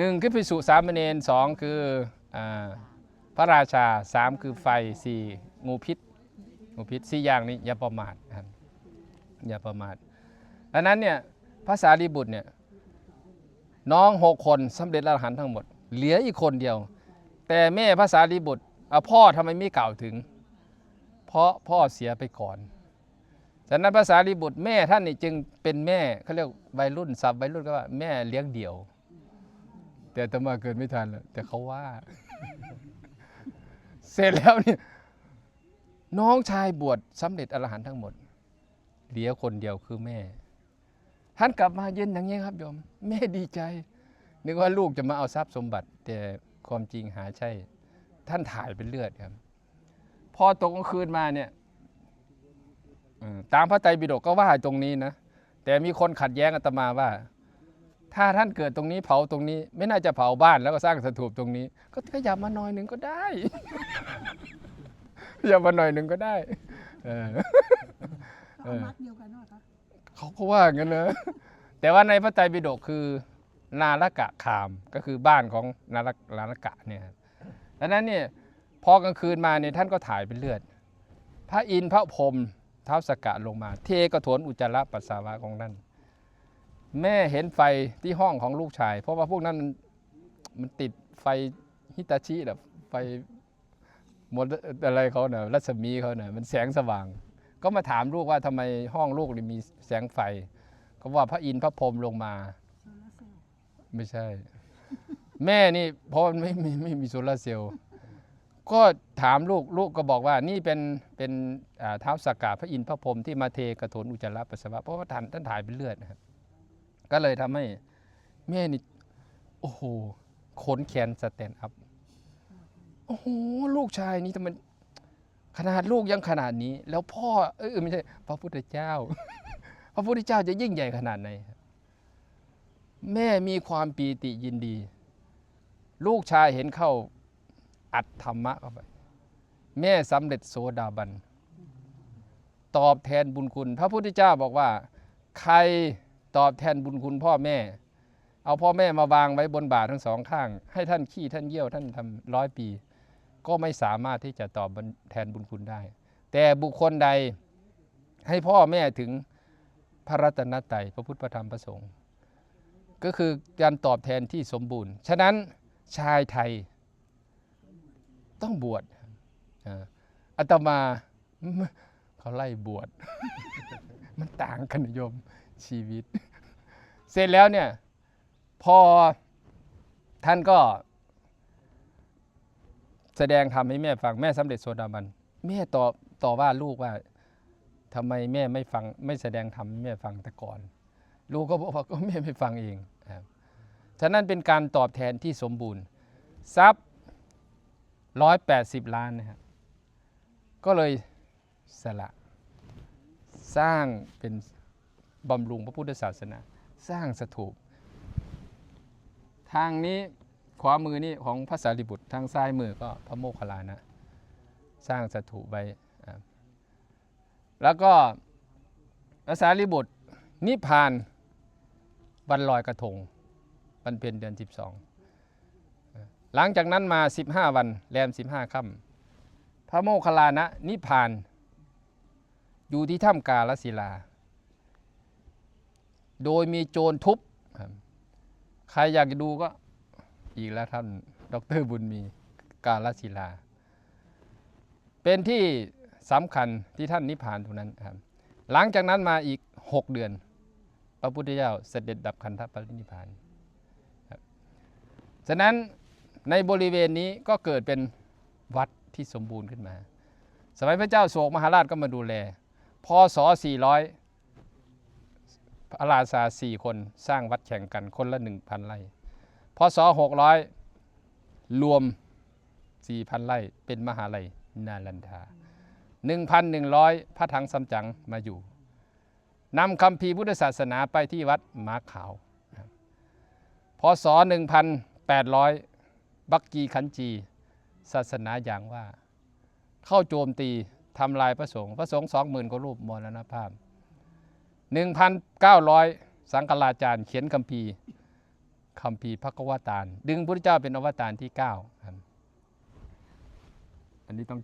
1คือภิกษุสามเณร2คือพระราชา3คือไฟ4งูพิษ4อย่างนี้อย่าประมาทครับอย่าประมาทดังนั้นเนี่ยพระสารีบุตรเนี่ยน้อง6คนสำเร็จอรหันต์ทั้งหมดเหลืออีกคนเดียวแต่แม่พระสารีบุตรพ่อทำไมไม่กล่าวถึงเพราะพ่อเสียไปก่อนฉะนั้นพระสารีบุตรแม่ท่านนี่จึงเป็นแม่เขาเรียกวัยรุ่นศัพท์วัยรุ่นก็ว่าแม่เลี้ยงเดี่ยวแต่ต่อมาเกิดไม่ทันแล้วแต่เขาว่า เสร็จแล้วเนี่ยน้องชายบวชสำเร็จอรหันต์ทั้งหมดเหลือคนเดียวคือแม่ท่านกลับมาเย็นอย่างนี้ครับโยมแม่ดีใจนึกว่าลูกจะมาเอาทรัพย์สมบัติแต่ความจริงหาใช่ท่านถ่ายเป็นเลือดครับพอตกกลางคืนมาเนี่ยตามพระไตรปิฎกก็ว่าตรงนี้นะแต่มีคนขัดแย้งอาตมาว่าถ้าท่านเกิดตรงนี้เผาตรงนี้ไม่น่าจะเผาบ้านแล้วก็สร้างสถูปตรงนี้ก็ขยับมาหน่อยหนึ่งก็ได้ ขยับมาหน่อยหนึ่งก็ได้เขามัดเดียวกันว่าคะเขาก็ว่างั้นนะแต่ว่าในพระไตรปิฎกคือนาลกะคามก็คือบ้านของนาลกะเนี่ยดังนั้นเนี่ยพอกลางคืนมาเนี่ยท่านก็ถ่ายเป็นเลือดพระอินทร์พระพรหมท้าวสักกะลงมาเทกระโถนอุจจาระปัสสาวะของท่านแม่เห็นไฟที่ห้องของลูกชายเพราะว่าพวกนั้นมันติดไฟฮิตาชิแบบไฟหมดอะไรเขาเนี่ยรัศมีเขาเนี่ยมันแสงสว่างก็มาถามลูกว่าทำไมห้องลูกมีแสงไฟก็ว่าพระอินทร์พระพรหมลงมาไม่ใช่ แม่นี่เพราะมันไม่มีโซลาร์เซลล์ก็ถามลูกก็บอกว่านี่เป็นท้าวสักกะพระอินทร์พระพรหมที่มาเทกระโถนอุจจาระปัสสาวะเพราะว่าท่านถ่ายเป็นเลือดนะครับก็เลยทำให้แม่นี่โอ้โหขนแขนสแตนด์อัพโอ้โหลูกชายนี่ทำไมขนาดลูกยังขนาดนี้แล้วพ่อไม่ใช่พระพุทธเจ้า พระพุทธเจ้าจะยิ่งใหญ่ขนาดไหนแม่มีความปีติยินดีลูกชายเห็นเข้าอัดธรรมะเข้าไปแม่สำเร็จโสดาบันตอบแทนบุญคุณพระพุทธเจ้าบอกว่าใครตอบแทนบุญคุณพ่อแม่เอาพ่อแม่มาวางไว้บนบาททั้งสองข้างให้ท่านขี้ท่านเยี่ยวท่านทำ100 ปีก็ไม่สามารถที่จะตอบแทนบุญคุณได้แต่บุคคลใดให้พ่อแม่ถึงพระรัตนตรัยพระพุทธพระธรรมพระสงฆ์ก็คือการตอบแทนที่สมบูรณ์ฉะนั้นชายไทยต้องบวชอาตมาเขาไล่บวช มันต่างกันโยมชีวิตเสร็จแล้วเนี่ยพอท่านก็แสดงธรรมให้แม่ฟังแม่สำเร็จโสดาบันแม่ต่อว่าลูกว่าทำไมแม่ไม่ฟังไม่แสดงธรรมให้แม่ฟังแต่ก่อนลูกก็บอกว่าก็แม่ไม่ฟังเองครับฉะนั้นเป็นการตอบแทนที่สมบูรณ์ทรัพย์180 ล้านนะครับก็เลยสละสร้างเป็นบำรุงพระพุทธศาสนาสร้างสถูปทางนี้ขวามือนี่ของพระสารีบุตรทางซ้ายมือก็พระโมคคัลลานะสร้างสถูปไว้แล้วก็พระสารีบุตรนิพพานวันลอยกระทงวันเพ็ญเดือน12หลังจากนั้นมา15 วันแรม15 ค่ำพระโมคคัลลานะนิพพานอยู่ที่ถ้ำกาลศิลาโดยมีโจรทุบใครอยากจะดูก็อีกแล้วท่านดร.บุญมีกาลศิลาเป็นที่สำคัญที่ท่านนิพพานตรงนั้นครับหลังจากนั้นมาอีก6 เดือนพระพุทธเจ้าเสด็จดับขันธปรินิพพานฉะนั้นในบริเวณนี้ก็เกิดเป็นวัดที่สมบูรณ์ขึ้นมาสมัยพระเจ้าโศกมหาราชก็มาดูแลพศ400พระราชา4 คนสร้างวัดแข่งกันคนละ 1,000 ไร่พศ600รวม 4,000 ไร่เป็นมหาลัยนาลันทา 1,100 พระถังซัมจั๋งมาอยู่นำคัมภีร์พุทธศาสนาไปที่วัดม้าขาวพศ1,800บักกีขันจีศาสนาอย่างว่าเข้าโจมตีทำลายพระสงฆ์20,000 กว่ารูปมรณภาพ 1,900 สังฆราจารย์เขียนคัมภีร์ คัมภีร์ภควตารดึงพระพุทธเจ้าเป็นอวตารที่9ครับอันนี้ต้อง